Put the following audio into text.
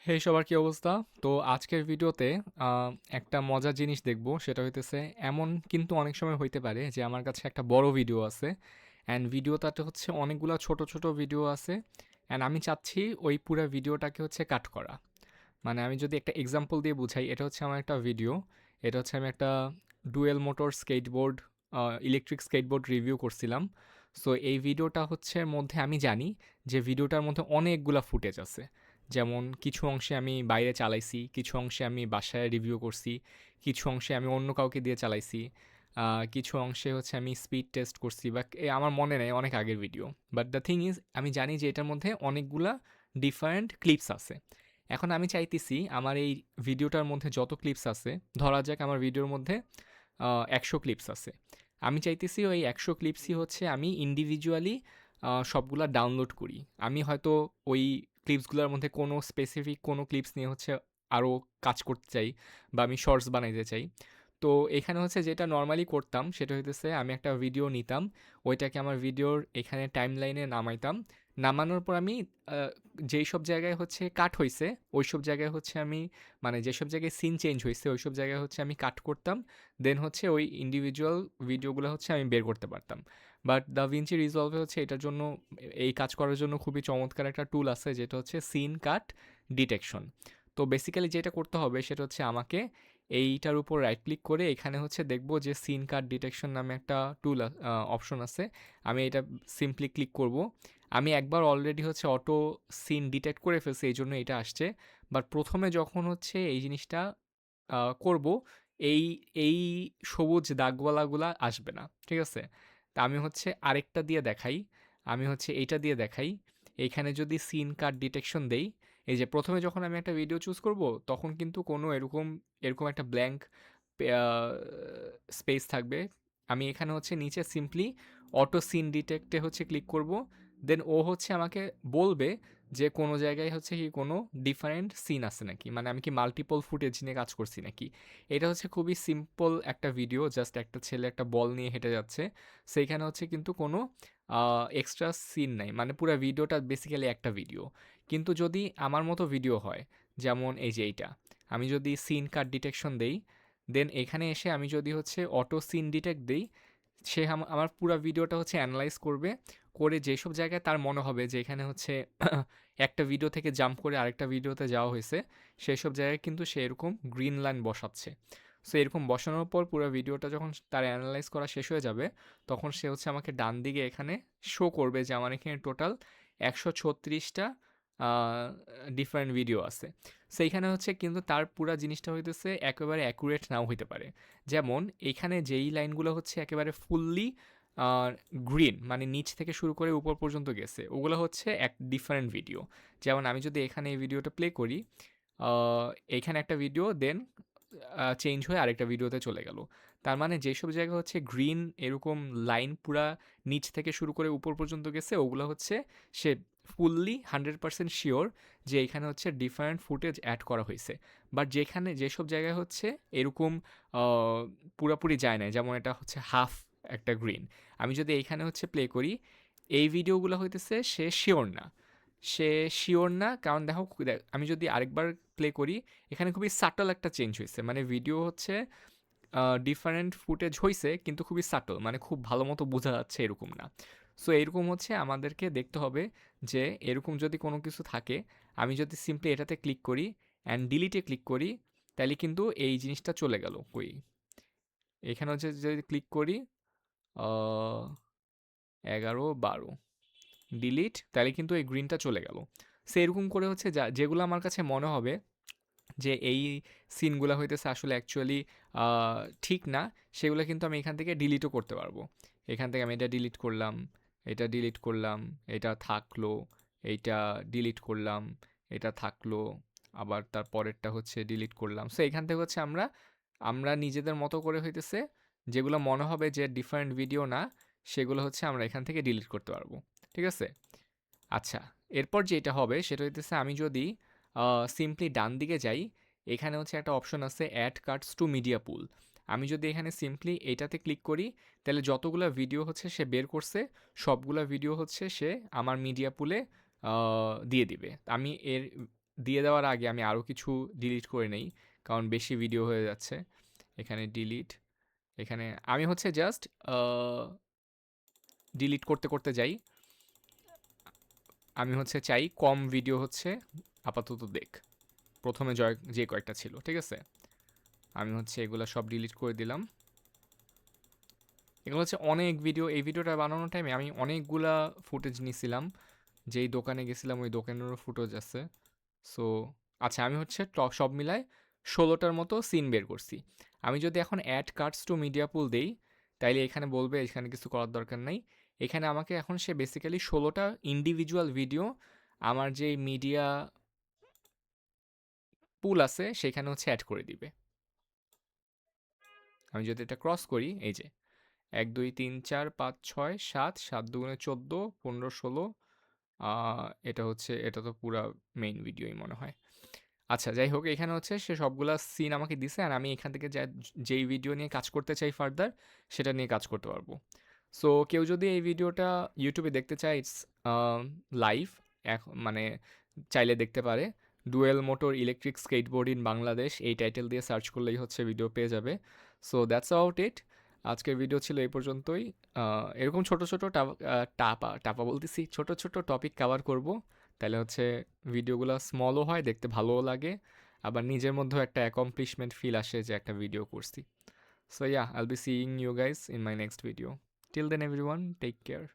হেই সবার কি অবস্থা? তো আজকের ভিডিওতে একটা মজার জিনিস দেখব, সেটা হইতেছে এমন কিন্তু অনেক সময় হইতে পারে যে আমার কাছে একটা বড় ভিডিও আছে অ্যান্ড ভিডিওটাতে হচ্ছে অনেকগুলা ছোট ছোট ভিডিও আছে অ্যান্ড আমি চাচ্ছি ওই পুরো ভিডিওটাকে হচ্ছে কাট করা। মানে আমি যদি একটা এক্সাম্পল দিয়ে বুঝাই, এটা হচ্ছে আমার একটা ভিডিও। এটা হচ্ছে আমি একটা dual motor skateboard, electric skateboard review করছিলাম। সো এই ভিডিওটা হচ্ছে মধ্যে আমি জানি যে ভিডিওটার মধ্যে অনেকগুলা ফুটেজ আছে। যেমন কিছু অংশে আমি বাইরে চালাইছি, কিছু অংশে আমি বাসায় রিভিউ করছি, কিছু অংশে আমি অন্য কাউকে দিয়ে চালাইছি, কিছু অংশে হচ্ছে আমি স্পিড টেস্ট করছি, বা আমার মনে নেই, অনেক আগের video. But the thing is, আমি জানি যে এটার মধ্যে অনেকগুলা ডিফারেন্ট ক্লিপস আছে। এখন আমি চাইতেছি আমার এই ভিডিওটার মধ্যে যত ক্লিপস আছে, ধরা যাক আমার ভিডিওর মধ্যে 100 ক্লিপস আছে। আমি চাইতেছি ওই 100 ক্লিপসই হচ্ছে আমি ইন্ডিভিজুয়ালি সবগুলা ডাউনলোড করি। আমি হয়তো ওই ক্লিপসগুলোর মধ্যে কোনো স্পেসিফিক কোনো ক্লিপস নিয়ে হচ্ছে আরও কাজ করতে চাই, বা আমি শর্টস বানাইতে চাই। তো এখানে হচ্ছে যেটা নর্মালি করতাম সেটা হইতেছে, আমি একটা ভিডিও নিতাম, ওইটাকে আমার ভিডিওর এখানে টাইম লাইনে নামাইতাম। নামানোর পর আমি যেই সব জায়গায় হচ্ছে কাট হইছে, ওই সব জায়গায় হচ্ছে আমি, মানে যেসব জায়গায় সিন চেঞ্জ হয়েছে ওই সব জায়গায় হচ্ছে আমি কাট করতাম। দেন হচ্ছে ওই ইন্ডিভিজুয়াল ভিডিওগুলো হচ্ছে আমি বের করতে পারতাম। বাট দা ভিঞ্চি রিজলভে হচ্ছে এটার জন্য, এই কাজ করার জন্য খুবই চমৎকার একটা টুল আছে, যেটা হচ্ছে সিন কাট ডিটেকশন। তো বেসিক্যালি যেটা করতে হবে সেটা হচ্ছে আমাকে এইটার উপর রাইট ক্লিক করে এখানে হচ্ছে দেখবো যে সিন কাট ডিটেকশন নামে একটা টুল অপশন আছে। আমি এটা সিম্পলি ক্লিক করব। আমি একবার অলরেডি হচ্ছে অটো সিন ডিটেক্ট করে ফেলছি, এই জন্য এটা আসছে। বাট প্রথমে যখন হচ্ছে এই জিনিসটা করব, এই এই সবুজ দাগওয়ালাগুলা আসবে না, ঠিক আছে? তা আমি হচ্ছে আরেকটা দিয়ে দেখাই। আমি হচ্ছে এইটা দিয়ে দেখাই। এইখানে যদি সিন কাট ডিটেকশন দেই, এই যে প্রথমে যখন আমি একটা ভিডিও চুজ করব, তখন কিন্তু কোনো এরকম এরকম একটা ব্ল্যাঙ্ক স্পেস থাকবে। আমি এখানে হচ্ছে নিচে সিম্পলি অটো সিন ডিটেক্টে হচ্ছে ক্লিক করব। দেন ও হচ্ছে আমাকে বলবে যে কোনো জায়গায় হচ্ছে কি কোনো ডিফারেন্ট সিন আছে নাকি, মানে আমি কি মাল্টিপল ফুটেজ নিয়ে কাজ করছি নাকি। এটা হচ্ছে খুবই সিম্পল একটা ভিডিও, জাস্ট একটা ছেলে একটা বল নিয়ে হেঁটে যাচ্ছে। সেইখানে হচ্ছে কিন্তু কোনো এক্সট্রা সিন নাই, মানে পুরো ভিডিওটা বেসিক্যালি একটা ভিডিও। কিন্তু যদি আমার মতো ভিডিও হয়, যেমন এই যে এইটা, আমি যদি সিন কাট ডিটেকশন দেই, দেন এখানে এসে আমি যদি হচ্ছে অটো সিন ডিটেক্ট দেই, সে আমার পুরো ভিডিওটা হচ্ছে অ্যানালাইজ করবে। করে যেসব জায়গায় তার মনে হবে যে এখানে হচ্ছে একটা ভিডিও থেকে জাম্প করে আরেকটা ভিডিওতে যাওয়া হয়েছে, সেই সব জায়গায় কিন্তু সে এরকম গ্রিন লাইন বসাচ্ছে। সো এরকম বসানোর পর পুরো ভিডিওটা যখন তার অ্যানালাইজ করা শেষ হয়ে যাবে, তখন সে হচ্ছে আমাকে ডান দিকে এখানে শো করবে যে আমার এখানে টোটাল 136টা ডিফারেন্ট ভিডিও আছে। সেইখানে হচ্ছে কিন্তু তার পুরা জিনিসটা হইতেছে একেবারে অ্যাকুরেট নাও হইতে পারে। যেমন এইখানে যেই লাইনগুলো হচ্ছে একেবারে ফুললি গ্রিন, মানে নিচ থেকে শুরু করে উপর পর্যন্ত গেছে, ওগুলো হচ্ছে এক ডিফারেন্ট ভিডিও। যেমন আমি যদি এখানে এই ভিডিওটা প্লে করি, এইখানে একটা ভিডিও, দেন চেঞ্জ হয়ে আরেকটা ভিডিওতে চলে গেল। তার মানে যেসব জায়গা হচ্ছে গ্রিন এরকম লাইন পুরা নিচ থেকে শুরু করে উপর পর্যন্ত গেছে, ওগুলো হচ্ছে সে ফুললি 100% শিওর যে এখানে হচ্ছে ডিফারেন্ট ফুটেজ অ্যাড করা হয়েছে। বাট যেখানে যেসব জায়গায় হচ্ছে এরকম পুরাপুরি যায় না, যেমন এটা হচ্ছে হাফ একটা গ্রিন, আমি যদি এইখানে হচ্ছে প্লে করি, এই ভিডিওগুলো হইতেছে সে শিওর না। সে শিওর না, কারণ দেখো আমি যদি আরেকবার প্লে করি, এখানে খুবই সাটল একটা চেঞ্জ হয়েছে, মানে ভিডিও হচ্ছে ডিফারেন্ট ফুটেজ হয়েছে কিন্তু খুবই সাটল, মানে খুব ভালো মতো বোঝা যাচ্ছে এরকম না। সো এরকম হচ্ছে আমাদেরকে দেখতে হবে যে এরকম যদি কোনো কিছু থাকে, আমি যদি সিম্পলি এটাতে ক্লিক করি অ্যান্ড ডিলিটে ক্লিক করি, তাহলে কিন্তু এই জিনিসটা চলে গেল কই। এখানে হচ্ছে যদি ক্লিক করি 11 12 ডিলিট, তাহলে কিন্তু এই গ্রিনটা চলে গেল। সো এরকম করে হচ্ছে যেগুলো আমার কাছে মনে হবে যে এই সিনগুলো হইতেছে আসলে অ্যাকচুয়ালি ঠিক না, সেগুলো কিন্তু আমি এখান থেকে ডিলিটও করতে পারবো। এখান থেকে আমি এটা ডিলিট করলাম, এটা ডিলিট করলাম, এটা থাকলো, এইটা ডিলিট করলাম, এটা থাকলো, আবার তার পরেরটা হচ্ছে ডিলিট করলাম। সো এখান থেকে হচ্ছে আমরা আমরা নিজেদের মতো করে হইতেছে যেগুলো মনে হবে যে ডিফারেন্ট ভিডিও না, সেগুলো হচ্ছে আমরা এখান থেকে ডিলিট করতে পারবো। ঠিক আছে? আচ্ছা, এরপর যেটা হবে সেটা হইতেছে, আমি যদি সিম্পলি ডান দিকে যাই, এখানে হচ্ছে একটা অপশন আছে অ্যাড কাটস টু মিডিয়া পুল। আমি যদি এখানে সিম্পলি এটাতে ক্লিক করি, তাহলে যতগুলো ভিডিও হচ্ছে সে বের করছে, সবগুলা ভিডিও হচ্ছে সে আমার মিডিয়া পুলে দিয়ে দিবে। আমি এর দিয়ে দেওয়ার আগে আমি আরও কিছু ডিলিট করে নেই, কারণ বেশি ভিডিও হয়ে যাচ্ছে। এখানে ডিলিট, এখানে আমি হচ্ছে জাস্ট ডিলিট করতে করতে যাই। আমি হচ্ছে চাই কম ভিডিও হচ্ছে আপাতত দেখ, প্রথমে যে কয়েকটা ছিল, ঠিক আছে? আমি হচ্ছে এগুলো সব ডিলিট করে দিলাম। এগুলো হচ্ছে অনেক ভিডিও, এই ভিডিওটা বানানোর টাইমে আমি অনেকগুলা ফুটেজ নিছিলাম, যেই দোকানে গেছিলাম ওই দোকানেরও ফুটেজ আছে। সো আচ্ছা, আমি হচ্ছে সব মিলায় 16টার মতো সিন বের করছি। আমি যদি এখন অ্যাড কার্ডস টু মিডিয়া পুল দেই, তাইলে এখানে বলবে এখানে কিছু করার দরকার নাই। এখানে আমাকে এখন সে বেসিক্যালি 16টা ইন্ডিভিজুয়াল ভিডিও আমার যে মিডিয়া পুল আছে সেখানে হচ্ছে অ্যাড করে দিবে। আমি যদি এটা ক্রস করি, এই যে 1 2 3 4 5 6 7, 7 দুগুণে 14, 15 16, এটা হচ্ছে, এটা তো পুরা মেইন ভিডিওই মনে হয়। আচ্ছা, যাই হোক, এখানে হচ্ছে সে সবগুলা সিন আমাকে দিছে, আর আমি এখান থেকে যেই ভিডিও নিয়ে কাজ করতে চাই ফার্দার, সেটা নিয়ে কাজ করতে পারবো। সো কেউ যদি এই ভিডিওটা ইউটিউবে দেখতে চায়, ইটস লাইভ, মানে চাইলে দেখতে পারে। Dual motor electric skateboard in Bangladesh, এই টাইটেল দিয়ে সার্চ করলেই হচ্ছে ভিডিও পেয়ে যাবে। So that's about it. আজকের ভিডিও ছিল এই পর্যন্তই। এরকম ছোট ছোট টাপা টাপা বলতেছি, ছোট ছোট টপিক কভার করব, তাহলে হচ্ছে ভিডিওগুলো স্মলও হয়, দেখতে ভালোও লাগে, আবার নিজের মধ্যেও একটা অ্যাকমপ্লিশমেন্ট ফিল আসে যে একটা ভিডিও করছি। So yeah, I'll be seeing you guys in my next video. Till then, everyone, take care.